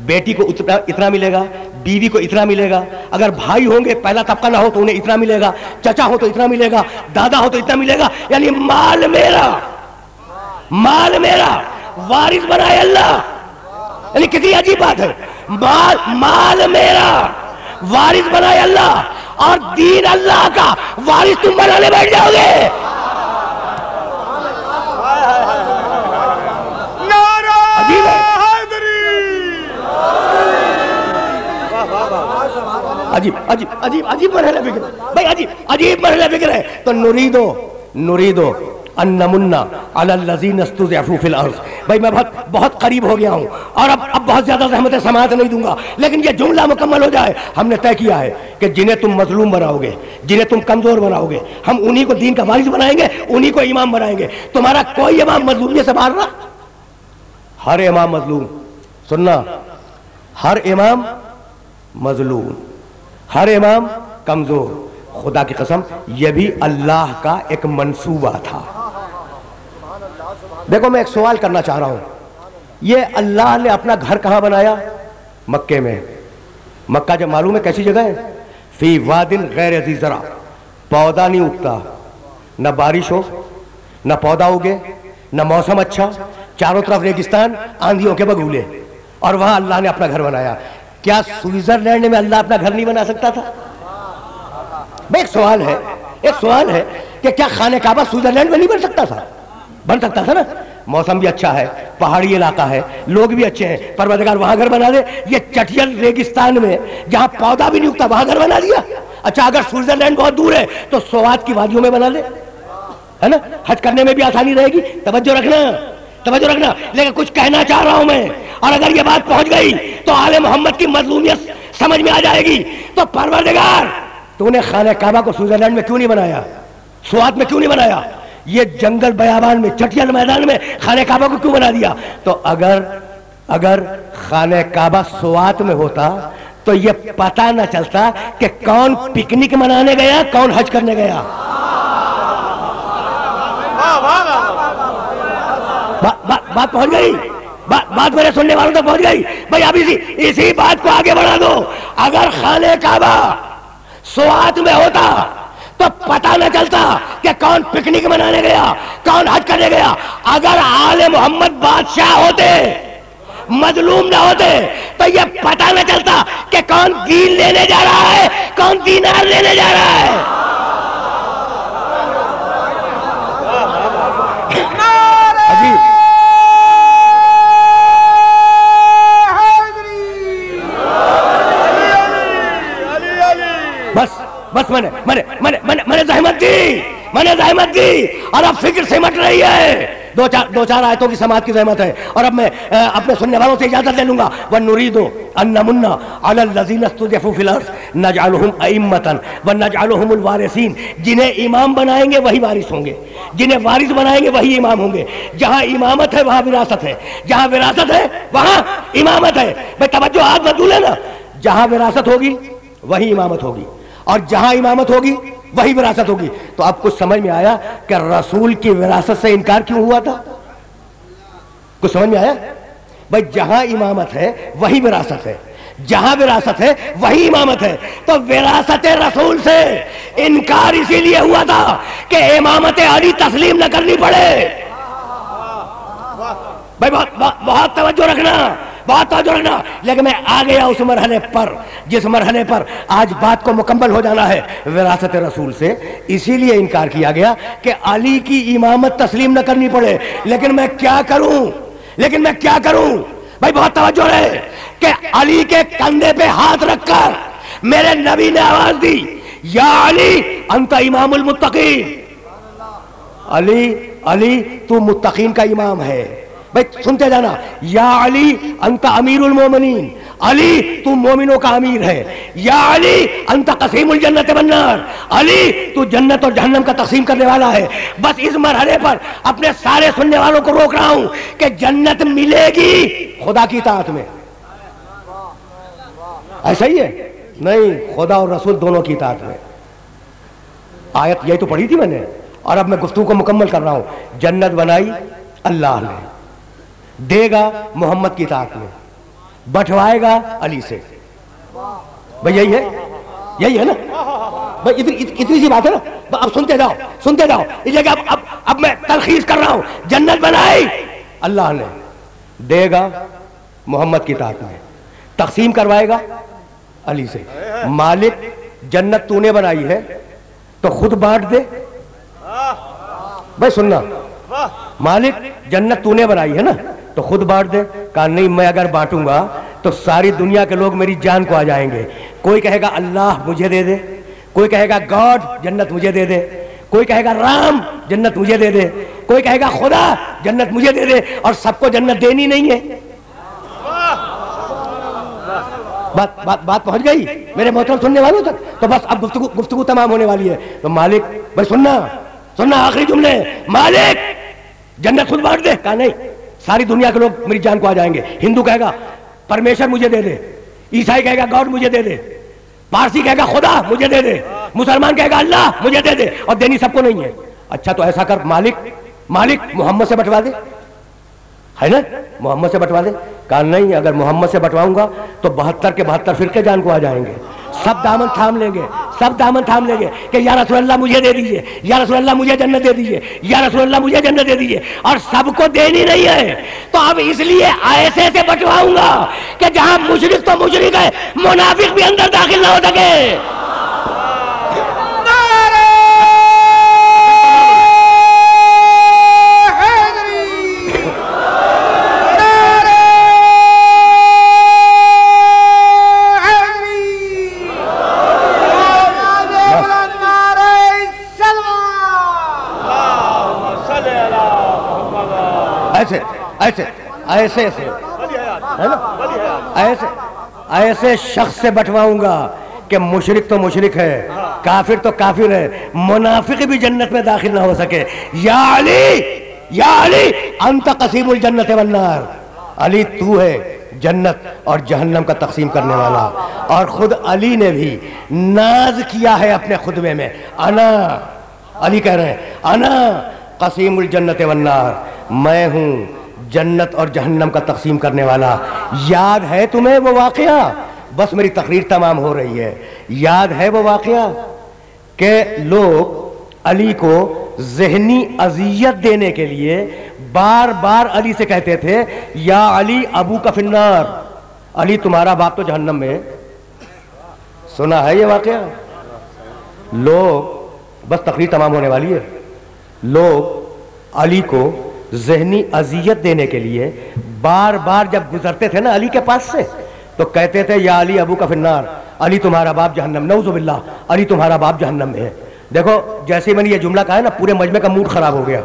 بیٹی کو اتنا ملے گا، بیوی کو اتنا ملے گا، اگر بھائی ہوں گے پہلا طبقہ نہ ہو تو انہیں اتنا ملے گا، چچا ہو تو اتنا ملے گا، دادا ہو تو اتنا ملے گا. یعنی مال میرا، وارث بنائے اللہ. یعنی کتنی عجیب بات ہے. مال میرا وارث بنائے اللہ اور دین اللہ کا وارث تم بنانے بیٹھ جاؤ گے. عجیب ہے, عجیب عجیب عجیب عجیب مرحلہ فکر بھائی, عجیب مرحلہ فکر ہے. تو نریدو ان نمنا علی الذین استضعفوا فی الارض. بھائی میں بہت قریب ہو گیا ہوں اور اب بہت زیادہ زحمت سماعت نہیں دوں گا, لیکن یہ جملہ مکمل ہو جائے. ہم نے طے کیا ہے کہ جنہیں تم مظلوم بناؤ گے, جنہیں تم کمزور بناؤ گے, ہم انہی کو دین کا وارث بنائیں گے, انہی کو امام بنائیں گے. تمہارا کوئی امام مظلومیت سے باہر رہا؟ ہر امام مظلوم. سننا, ہر امام مظلوم, ہر امام کمزور. خدا کی قسم یہ بھی اللہ کا ایک منصوبہ تھا. دیکھو میں ایک سوال کرنا چاہ رہا ہوں, یہ اللہ نے اپنا گھر کہاں بنایا؟ مکے میں. مکہ جب معلوم ہے کیسی جگہ ہے؟ فی واد غیر ذی زرع, پودا نہیں اگتا, نہ بارش ہو نہ پودا اگے نہ موسم اچھا, چاروں طرف ریگستان, آندھیوں کے بگولے, اور وہاں اللہ نے اپنا گھر بنایا. کیا سوئٹزرلینڈ میں اللہ اپنا گھر نہیں بنا سکتا تھا؟ ایک سوال ہے کہ کیا خانہ کعبہ سوئٹزرلینڈ میں نہیں بن سکتا تھا؟ بن سکتا تھا نا. موسم بھی اچھا ہے, پہاڑی علاقہ ہے, لوگ بھی اچھے ہیں, پروردگار وہاں گھر بنا دے. یہ چٹیل ریگستان میں جہاں پودا بھی نہیں اگتا وہاں گھر بنا دیا. اچھا اگر سوئٹزرلینڈ بہت دور ہے تو سوات کی وادیوں میں بنا دے, ہے نا, حج کرنے میں بھی آسانی رہے گی. توجہ رکھنا. لیکن کچھ کہنا چاہ رہا ہوں میں, اور اگر یہ بات پہنچ گئی تو آل محمد کی مظلومیت سمجھ میں آ جائے گی. تو پروردگار تو نے خانہ کعبہ کو سوئٹزرلینڈ میں کیوں نہیں بنایا, سوات میں کیوں نہیں بنایا, یہ جنگل بیابان میں چٹیل میدان میں خانہ کعبہ کو کیوں بنا دیا؟ تو اگر خانہ کعبہ سوات میں ہوتا تو یہ پتہ نہ چلتا کہ کون پکنک منانے گیا, کون حج کرنے گیا. بات پہنچ گئی, بات میرے سننے والوں تک پہنچ گئی. بھائی اب اسی بات کو آگے بڑھا دو. اگر خانہ کعبہ سوات میں ہوتا تو پتہ نہ چلتا کہ کون پکنک منانے گیا, کون حج کرنے گیا. اگر آل محمد بادشاہ ہوتے, مظلوم نہ ہوتے, تو یہ پتہ نہ چلتا کہ کون دین لینے جا رہا ہے, کون دینار لینے جا رہا ہے. بس میں نے زحمت دی اور اب فکر سمٹ رہی ہے. دو چار آیتوں کی سماعت کی زحمت ہے, اور اب میں اپنے سننے والوں سے اجازت لے لوں گا. وَنُرِيدُ أَن نَّمُنَّ عَلَى الَّذِينَ اسْتُضْعِفُوا فِي الْأَرْضِ نَجْعَلُهُمْ أَئِمَّةً وَنَجْعَلُهُمُ الْوَارِثِينَ. جنہیں امام بنائیں گے وہی وارث ہوں گے, جنہیں وارث بنائیں گے وہی امام ہوں گے. جہاں امامت ہے وہاں وراثت ہے, جہاں وراثت ہے وہاں امامت ہے. بھائی توجہ ہاتھ بدول ہے نا, جہاں وراثت ہوگی وہی امامت ہوگی, اور جہاں امامت ہوگی وہی وراثت ہوگی. تو اب کچھ سمجھ میں آیا کہ رسول کی وراثت سے انکار کیوں ہوا تھا؟ کچھ سمجھ میں آیا؟ بھائی جہاں امامت ہے وہی وراثت ہے, جہاں وراثت ہے وہی امامت ہے. تو وراثت رسول سے انکار اسی لیے ہوا تھا کہ امامت علی تسلیم نہ کرنی پڑے. بھائی بہت توجہ رکھنا. لیکن میں آ گیا اس مرحلے پر جس مرحلے پر آج بات کو مکمل ہو جانا ہے. وراثت رسول سے اسی لیے انکار کیا گیا کہ علی کی امامت تسلیم نہ کرنی پڑے. لیکن میں کیا کروں بھائی بہت توجہ ہے کہ علی کے کندھے پہ ہاتھ رکھ کر میرے نبی نے آواز دی, یا علی انت امام المتقین. علی تو متقین کا امام ہے. بھائی سنتے جانا, یا علی انت امیر المومنین, علی تو مومنوں کا امیر ہے. یا علی انت قسیم الجنت والنار, علی تو جنت اور جہنم کا تقسیم کرنے والا ہے. بس اس مرحلے پر اپنے سارے سننے والوں کو روک رہا ہوں کہ جنت ملے گی خدا کی اطاعت میں. ایسا ہی ہے نہیں, خدا اور رسول دونوں کی اطاعت میں. آیت یہی تو پڑھی تھی میں نے, اور اب میں گفتگو کو مکمل کر رہا ہوں. جنت بنائی اللہ نے, دے گا محمد کی اطاعت میں, بٹوائے گا علی سے. بھئی یہی ہے نا بھئی, اتنی سی بات ہے نا. اب سنتے جاؤ اس لیے کہ اب میں تلخیص کر رہا ہوں. جنت بنائی اللہ نے, دے گا محمد کی اطاعت میں. تقسیم کروائے گا علی سے. مالک جنت تو نے بنائی ہے تو خود بانٹ دے. بھائی سننا, مالک جنت تو نے بنائی ہے نا تو خود بانٹ دے. کہا نہیں, میں اگر بانٹوں گا تو ساری دنیا کے لوگ میری جان کو آ جائیں گے. کوئی کہے گا اللہ مجھے دے دے, کوئی کہے گا گاڈ جنت مجھے دے دے, کوئی کہے گا رام جنت مجھے دے دے, کوئی کہے گا خدا جنت مجھے دے دے, اور سب کو جنت دینی نہیں ہے. بات پہنچ گئی میرے محترم سننے والوں تک؟ تو بس اب گفتگو تمام ہونے والی ہے. تو مالک, بھائی سننا آخری جملے, مالک جنت خود بانٹ دے. کہا نہیں, ساری دنیا کے لوگ میری جان کو آ جائیں گے. ہندو کہے گا پرمیشور مجھے دے دے, عیسائی کہے گا گاڈ مجھے دے دے, پارسی کہے گا خدا مجھے دے دے, مسلمان کہے گا اللہ مجھے دے دے, اور دینی سب کو نہیں ہے. اچھا تو ایسا کر, مالک محمد سے بٹوا دے, ہے نا, محمد سے بٹوا دے. کہا نہیں, اگر محمد سے بٹواؤں گا تو 72 کے 72 فرقے جان کو آ جائیں گے. سب دامن تھام لیں گے کہ یا رسول اللہ مجھے دے دیجئے, یا رسول اللہ مجھے جنت دے دیجئے, یا رسول اللہ مجھے جنت دے دیجئے, اور سب کو دینی نہیں ہے. تو اب اس لیے ایسے سے بٹواؤں گا کہ جہاں مشرک تو مشرک ہے, منافق بھی اندر داخل نہ ہو سکے. ایسے شخص سے بٹواؤں گا کہ مشرک تو مشرک ہے, کافر تو کافر ہے, منافق بھی جنت میں داخل نہ ہو سکے. یا علی انت قسیم الجنت والنار. علی تو ہے جنت اور جہنم کا تقسیم کرنے والا. اور خود علی نے بھی ناز کیا ہے اپنے خطبے میں, علی کہہ رہے ہیں انا قسیم الجنت والنار, میں ہوں جنت اور جہنم کا تقسیم کرنے والا. یاد ہے تمہیں وہ واقعہ؟ بس میری تقریر تمام ہو رہی ہے. یاد ہے وہ واقعہ کہ لوگ علی کو ذہنی اذیت دینے کے لیے بار بار علی سے کہتے تھے یا علی ابو کا فی النار, علی تمہارا باپ تو جہنم میں. سنا ہے یہ واقعہ؟ لوگ, بس تقریر تمام ہونے والی ہے, لوگ علی کو ذہنی اذیت دینے کے لیے بار بار جب گزرتے تھے نا علی کے پاس سے تو کہتے تھے یا علی ابو کا فی النار, علی تمہارا باپ جہنم, نعوذ باللہ, علی تمہارا باپ جہنم میں ہے. دیکھو جیسے میں نے یہ جملہ کہا ہے نا, پورے مجمع کا موڈ خراب ہو گیا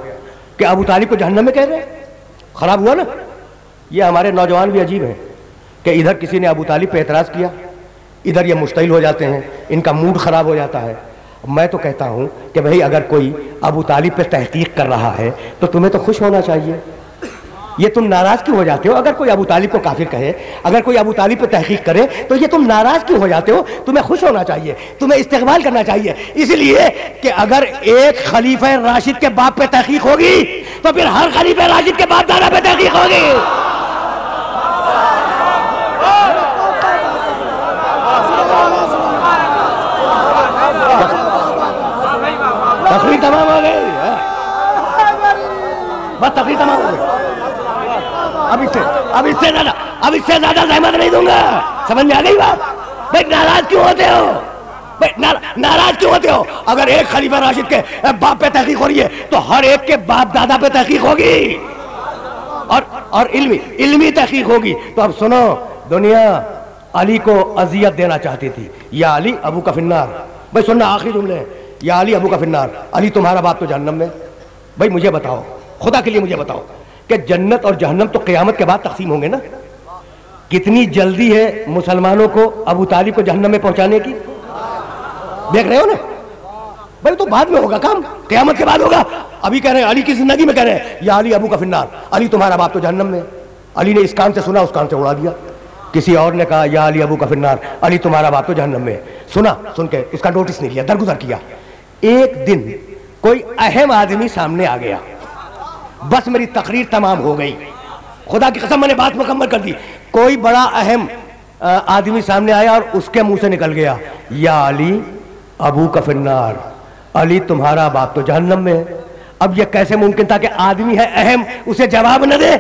کہ ابو طالب کو جہنم میں کہہ رہے ہیں. خراب ہوا نا. یہ ہمارے نوجوان بھی عجیب ہیں کہ ادھر کسی نے ابو طالب پہ اعتراض کیا, ادھر یہ مشتعل ہو جاتے ہیں, ان کا موڈ خراب ہو جاتا ہے. میں تو کہتا ہوں کہ بھئی اگر کوئی ابو طالب پہ تحقیق کر رہا ہے تو تمہیں تو خوش ہونا چاہیے. یہ تم ناراض کیوں ہو جاتے ہو؟ اگر کوئی ابو طالب کو کافر کہے, اگر کوئی ابو طالب پہ تحقیق کرے تو یہ تم ناراض کیوں ہو جاتے ہو؟ تمہیں خوش ہونا چاہیے, تمہیں استقبال کرنا چاہیے. اس لیے کہ اگر ایک خلیفہ راشد کے باپ پہ تحقیق ہوگی تو پھر ہر خلیفہ راشد کے باپ دادا پہ تحقیق ہوگی. تقریر تمام ہو گئی, بس تقریر تمام ہو گئی. اب اس سے زیادہ زحمت نہیں دوں گا. سمجھ میں آ گئی بات؟ بھائی ناراض کیوں ہوتے ہو؟ ناراض کیوں ہوتے ہو؟ اگر ایک خلیفہ راشد کے باپ پہ تحقیق ہو رہی ہے تو ہر ایک کے باپ دادا پہ تحقیق ہوگی, اور علمی تحقیق ہوگی. تو اب سنو, دنیا علی کو اذیت دینا چاہتی تھی, یا علی ابو کا فی النار. بھائی سننا آخری جملے, یا علی ابو کا فی النار, علی تمہارا باپ تو جہنم میں. بھائی مجھے بتاؤ, خدا کے لیے مجھے بتاؤ کہ جنت اور جہنم تو قیامت کے بعد تقسیم ہوں گے نا. کتنی جلدی ہے مسلمانوں کو ابو طالب کو جہنم میں پہنچانے کی, دیکھ رہے ہو نا. بھائی تو بعد میں ہوگا کام, قیامت کے بعد ہوگا. ابھی کہہ رہے ہیں علی کی زندگی میں کہہ رہے ہیں یا علی ابو کا فی النار, علی تمہارا باپ تو جہنم میں. علی نے اس کان سے سنا, اس کان سے اڑا دیا. کسی اور نے کہا یا علی ابو کا فی النار, علی تمہارا باپ تو جہنم میں. سنا, سن کے اس کا نوٹس نہیں لیا, درگزر کیا. ایک دن کوئی اہم آدمی سامنے آ گیا, بس میری تقریر تمام ہو گئی. خدا کی قسم میں نے بات مکمل کر دی. کوئی بڑا اہم آدمی سامنے آیا اور اس کے منہ سے نکل گیا یا علی ابو کا فی النار, علی تمہارا باپ تو جہنم میں. اب یہ کیسے ممکن تھا کہ آدمی ہے اہم اسے جواب نہ دے؟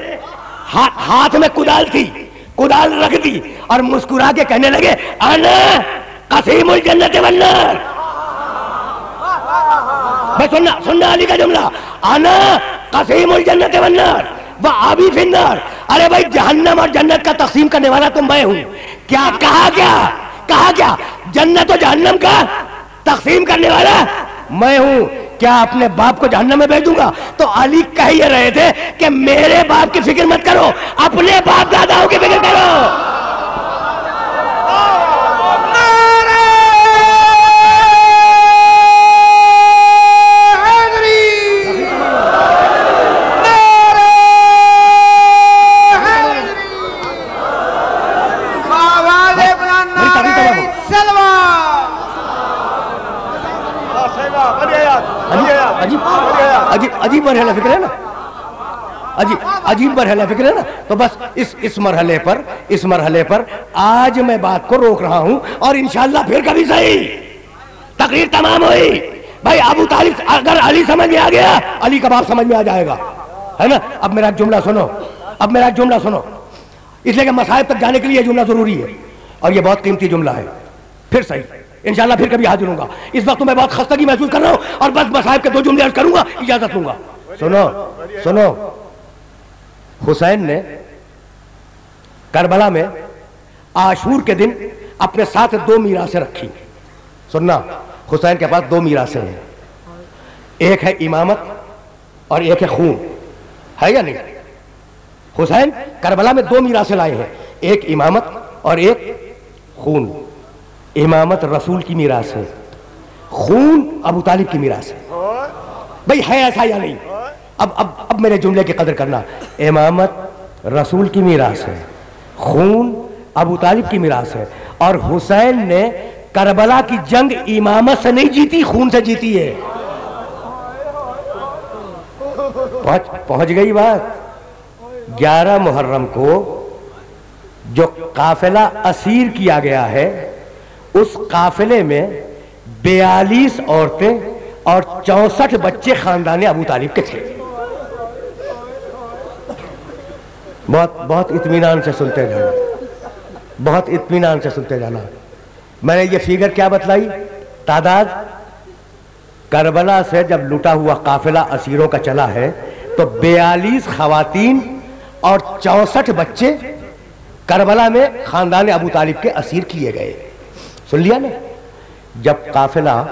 ہاتھ میں کدال تھی, کدال رکھ دی اور مسکرا کے کہنے لگے انا قسیم الجنت والنار. بس سننا علی کا جملہ, انا قسیم الجنت والنار وابی فی النار. ارے بھائی جہنم اور جنت کا تقسیم کرنے والا تو میں ہوں. کیا کہا کیا جنت و جہنم کا تقسیم کرنے والا میں ہوں. کیا اپنے باپ کو جہنم میں بھیج دوں گا؟ تو علی کہہ یہ رہے تھے کہ میرے باپ کی فکر مت کرو, اپنے باپ داداؤں کی فکر کرو. عجیب مرحلہ فکر ہے نا, عجیب مرحلہ فکر ہے نا. تو بس اس مرحلے پر آج میں بات کو روک رہا ہوں اور انشاءاللہ پھر کبھی صحیح تقریر تمام ہوئی. بھائی ابو طالب اگر علی سمجھ میں آ گیا, علی کا باپ سمجھ میں آ جائے گا, ہے نا. اب میرا ایک جملہ سنو, اس لیے کہ مصائب تک جانے کے لیے یہ جملہ ضروری ہے اور یہ بہت قیمتی جملہ ہے. پھر صحیح انشاءاللہ پھر کبھی حاضر ہوں گا. اس وقت میں بہت خستگی محسوس کر رہا ہوں اور بس مصائب کے 2 جملے عرض کروں گا, اجازت لوں گا. سنو حسین نے کربلا میں عاشور کے دن اپنے ساتھ 2 میراثیں رکھی. سننا, حسین کے پاس 2 میراثیں ہیں, ایک ہے امامت اور ایک ہے خون, ہے یا نہیں؟ حسین کربلا میں 2 میراثیں لائے ہیں, ایک امامت اور ایک خون. امامت رسول کی میراث ہے, خون ابو طالب کی میراث ہے. بھئی ہے ایسا یا نہیں؟ اب میرے جملے کی قدر کرنا. امامت رسول کی میراث ہے, خون ابو طالب کی میراث ہے, اور حسین نے کربلا کی جنگ امامت سے نہیں جیتی, خون سے جیتی ہے. پہنچ گئی بات. 11 محرم کو جو قافلہ اسیر کیا گیا ہے, اس قافلے میں 42 عورتیں اور 64 بچے خاندان ابو طالب کے تھے. بہت اطمینان سے سنتے جانا, بہت اطمینان سے سنتے جانا. میں نے یہ فیگر کیا بتلائی؟ تعداد. کربلا سے جب لٹا ہوا قافلہ اسیروں کا چلا ہے تو 42 خواتین اور 64 بچے کربلا میں خاندان ابو طالب کے اسیر کیے گئے. سن لیا نا؟ جب قافلہ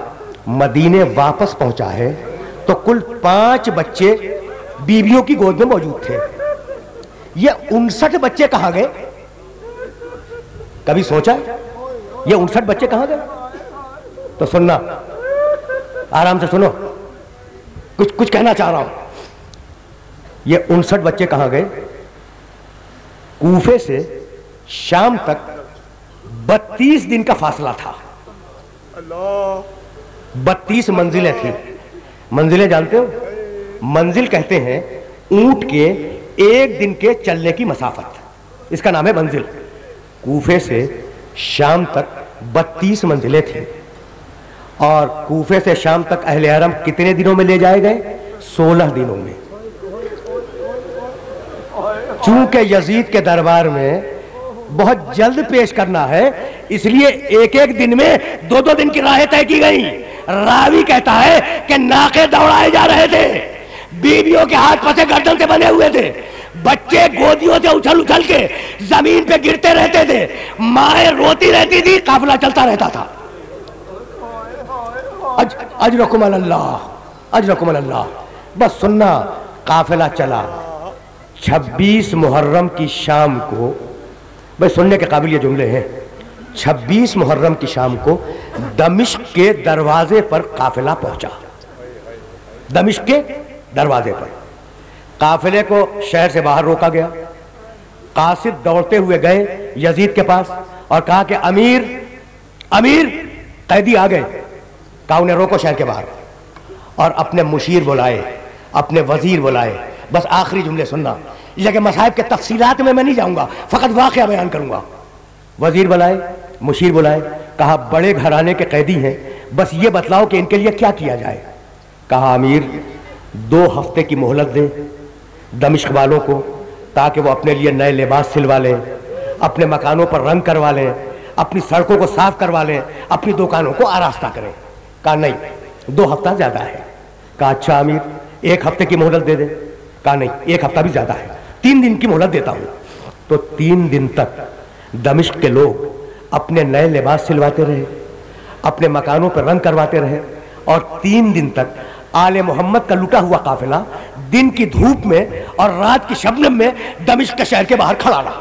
مدینے واپس پہنچا ہے تو کل 5 بچے بیویوں کی گود میں موجود تھے. یہ 59 بچے کہاں گئے؟ کبھی سوچا یہ 59 بچے کہاں گئے؟ تو سننا, آرام سے سنو, کچھ کہنا چاہ رہا ہوں. یہ 59 بچے کہاں گئے؟ کوفے سے شام تک 32 دن کا فاصلہ تھا. 32 منزلیں تھیں. منزلیں جانتے ہو؟ منزل کہتے ہیں اونٹ کے 1 دن کے چلنے کی مسافت, اس کا نام ہے منزل. کوفے سے شام تک 32 منزلیں تھیں, اور کوفے سے شام تک اہل حرم کتنے دنوں میں لے جائے گئے؟ 16 دنوں میں. چونکہ یزید کے دربار میں بہت جلد پیش کرنا ہے, اس لیے ایک دن میں 2 دن کی راہیں طے کی گئی. راوی کہتا ہے کہ ناقے دوڑائے جا رہے تھے, بیویوں کے ہاتھ پسے گردن سے بنے ہوئے تھے, بچے گودیوں سے اچھل کے زمین پہ گرتے رہتے تھے, مائیں روتی رہتی تھی, قافلہ چلتا رہتا تھا. اجرکم اللہ. بس سننا, قافلہ چلا 26 محرم کی شام کو. بھائی سننے کے قابل یہ جملے ہیں. 26 محرم کی شام کو دمشق کے دروازے پر قافلہ پہنچا. دمشق کے دروازے پر قافلے کو شہر سے باہر روکا گیا. قاصد دوڑتے ہوئے گئے یزید کے پاس اور کہا کہ امیر قیدی آ گئے. کہا انہیں روکو شہر کے باہر, اور اپنے مشیر بلائے, اپنے وزیر بلائے. بس آخری جملے سننا, لیکن مصائب کے تفصیلات میں نہیں جاؤں گا, فقط واقعہ بیان کروں گا. وزیر بلائے, مشیر بلائے, کہا بڑے گھرانے کے قیدی ہیں, بس یہ بتلاؤ کہ ان کے لیے کیا کیا جائے. کہا امیر 2 ہفتے کی مہلت دیں دمشق والوں کو, تاکہ وہ اپنے لیے نئے لباس سلوا لیں اپنے مکانوں پر رنگ کروا لیں، اپنی سڑکوں کو صاف کروا لیں، اپنی دکانوں کو آراستہ کریں۔ کہا نہیں 2 ہفتہ زیادہ ہے۔ کہا اچھا امیر 1 ہفتے کی مہلت دے دے۔ کہا نہیں 1 ہفتہ بھی زیادہ ہے، 3 دن کی مہلت دیتا ہوں۔ تو 3 دن تک دمشق کے لوگ اپنے نئے لباس سلواتے رہے، اپنے مکانوں پر رنگ کرواتے رہے، اور 3 دن تک آل محمد کا لٹا ہوا قافلہ دن کی دھوپ میں اور رات کی شبنم میں دمشق کے شہر کے باہر کھڑا رہا۔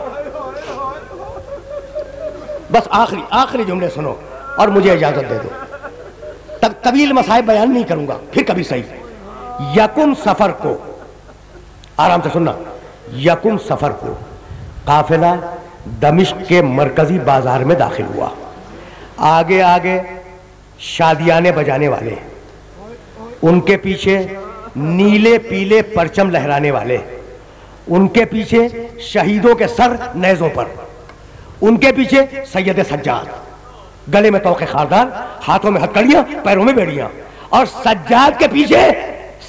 بس آخری جملے سنو اور مجھے اجازت دے دو، طویل مصائب بیان نہیں کروں گا، پھر کبھی صحیح۔ 1 صفر کو، آرام سے سننا، 1 صفر کو قافلہ دمشق کے مرکزی بازار میں داخل ہوا۔ آگے آگے شادیانے بجانے والے، ان کے پیچھے نیلے پیلے پرچم لہرانے والے، ان کے پیچھے شہیدوں کے سر نیزوں پر، ان کے پیچھے سید سجاد، گلے میں توق خاردار، ہاتھوں میں ہتھکڑیاں، پیروں میں بیڑیاں، اور سجاد کے پیچھے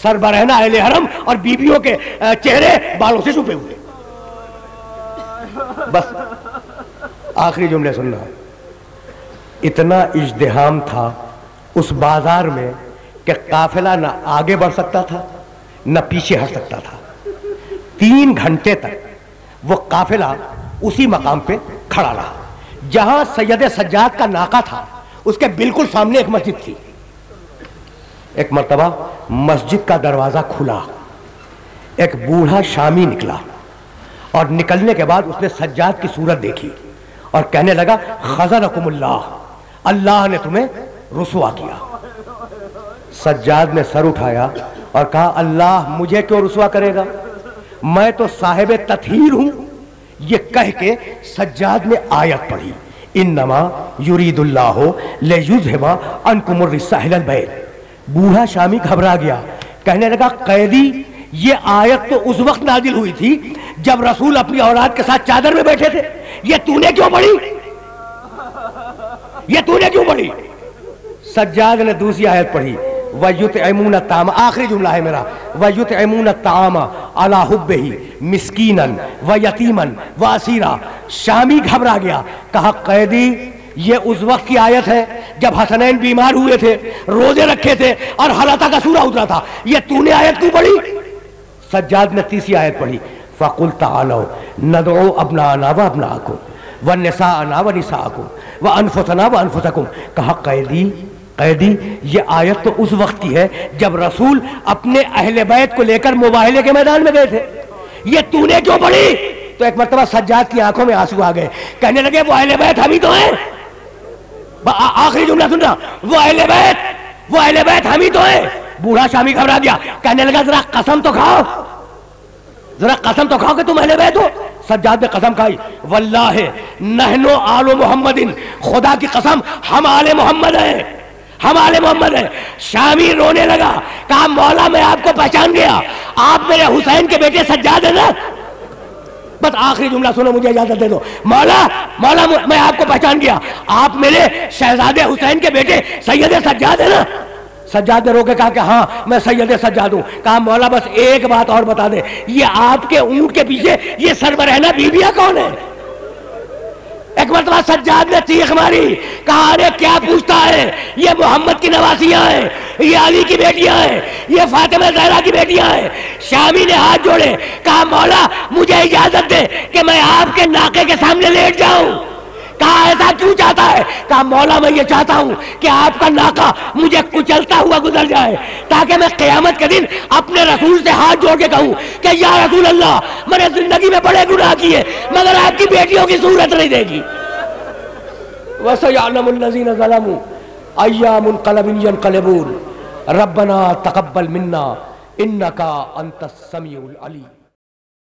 سربراہنا اہل حرم اور بیبیوں کے چہرے بالوں سے چھپے ہوئے۔ بس آخری جملے سننا، اتنا ازدحام تھا اس بازار میں کہ قافلہ نہ آگے بڑھ سکتا تھا نہ پیچھے ہٹ سکتا تھا۔ 3 گھنٹے تک وہ قافلہ اسی مقام پہ کھڑا رہا جہاں سید سجاد کا ناکہ تھا، اس کے بالکل سامنے ایک مسجد تھی۔ ایک مرتبہ مسجد کا دروازہ کھلا، ایک بوڑھا شامی نکلا، اور نکلنے کے بعد اس نے سجاد کی صورت دیکھی اور کہنے لگا خذلکم اللہ، اللہ نے تمہیں رسوا کیا۔ سجاد نے سر اٹھایا اور کہا اللہ مجھے کیوں رسوا کرے گا، میں تو صاحب تطہیر ہوں۔ یہ کہہ کے سجاد نے آیت پڑھی انما یرید اللہ لیذھب عنکم الرجس اہل البیت۔ بوڑھا شامی گھبرا گیا، کہنے لگا قیدی یہ آیت تو اس وقت نازل ہوئی تھی جب رسول اپنی اولاد کے ساتھ چادر میں بیٹھے تھے، یہ تو نے کیوں پڑھی، یہ تو نے کیوں پڑھی؟ سجاد نے دوسری آیت پڑھی وَيُطْعِمُونَ الطَّعَامَ، آخری جملہ ہے میرا، وَيُطْعِمُونَ الطَّعَامَ عَلَىٰ حُبِّهِ مِسْكِينًا وَيَتِيمًا وَأَسِيرًا۔ شامی گھبرا گیا، کہا قیدی یہ اس وقت کی آیت ہے جب حسنین بیمار ہوئے تھے، روزے رکھے تھے اور حلقہ کا سورہ اترا تھا، یہ تو نے آیت کیوں پڑھی؟ سجاد نے تیسری آیت پڑھی فَقُلْ تَعَالَوْا نَدْعُوا أَبْنَاءَنَا وَأَبْنَاءَكُمْ وَنِسَاءَنَا وَنِسَاءَكُمْ وَأَنفُسَنَا وَأَنفُسَكُمْ۔ کہا قیدی یہ آیت تو اس وقت کی ہے جب رسول اپنے اہل بیت کو لے کر مباہلے کے میدان میں گئے تھے، یہ تو نے کیوں پڑھی؟ تو ایک مرتبہ سجاد کی آنکھوں میں آنسو آ گئے، کہنے لگے وہ اہل بیت ہم ہی تو ہیں۔ آخری جملہ سننا، وہ اہل بیت ہم ہی تو ہیں۔ بوڑھا شامی گھبرا گیا، کہنے لگا ذرا قسم تو کھاؤ، ذرا قسم تو کھاؤ کہ تم اہل بیت ہو۔ سجاد نے قسم کھائی واللہ نحن آل محمد، خدا کی قسم ہم آل محمد ہیں، ہم آل محمد ہیں۔ شامی رونے لگا، کہا مولا میں آپ کو پہچان گیا، آپ میرے حسین کے بیٹے سجاد ہیں نا؟ بس آخری جملہ سنو مجھے اجازت دے دو، مولا میں آپ کو پہچان گیا، آپ میرے شہزادے حسین کے بیٹے سید سجاد ہیں نا؟ سجاد نے رو کے کہا کہ ہاں میں سید سجاد ہوں۔ کہا مولا بس ایک بات اور بتا دے، یہ آپ کے اونٹ کے پیچھے یہ سربراہنا بیبیاں کون ہے؟ ایک مرتبہ سجاد نے چیخ ماری، کہا ارے کیا پوچھتا ہے، یہ محمد کی نواسیاں ہیں، یہ علی کی بیٹیاں ہیں، یہ فاطمہ زہرا کی بیٹیاں ہیں۔ شامی نے ہاتھ جوڑے، کہا مولا مجھے اجازت دے کہ میں آپ کے ناقے کے سامنے لیٹ جاؤں۔ کہا ایسا کیوں چاہتا ہے؟ کہا مولا میں یہ چاہتا ہوں کہ آپ کا ناقہ مجھے کچلتا ہوا گزر جائے تاکہ میں قیامت کے دن اپنے رسول سے ہاتھ جوڑ کے کہوں کہ یا رسول اللہ میں نے زندگی میں بڑے گناہ کیے مگر آپ کی بیٹیوں کی صورت نہیں دے گی۔ وَسَيَعْلَمُ الَّذِينَ ظَلَمُوا أَيَّ مُنقَلَبٍ يَنقَلِبُونَ رَبَّنَا تَقَبَّلْ مِنَّا إِنَّكَ أَنْتَ السَّمِيعُ الْعَلِيمُ۔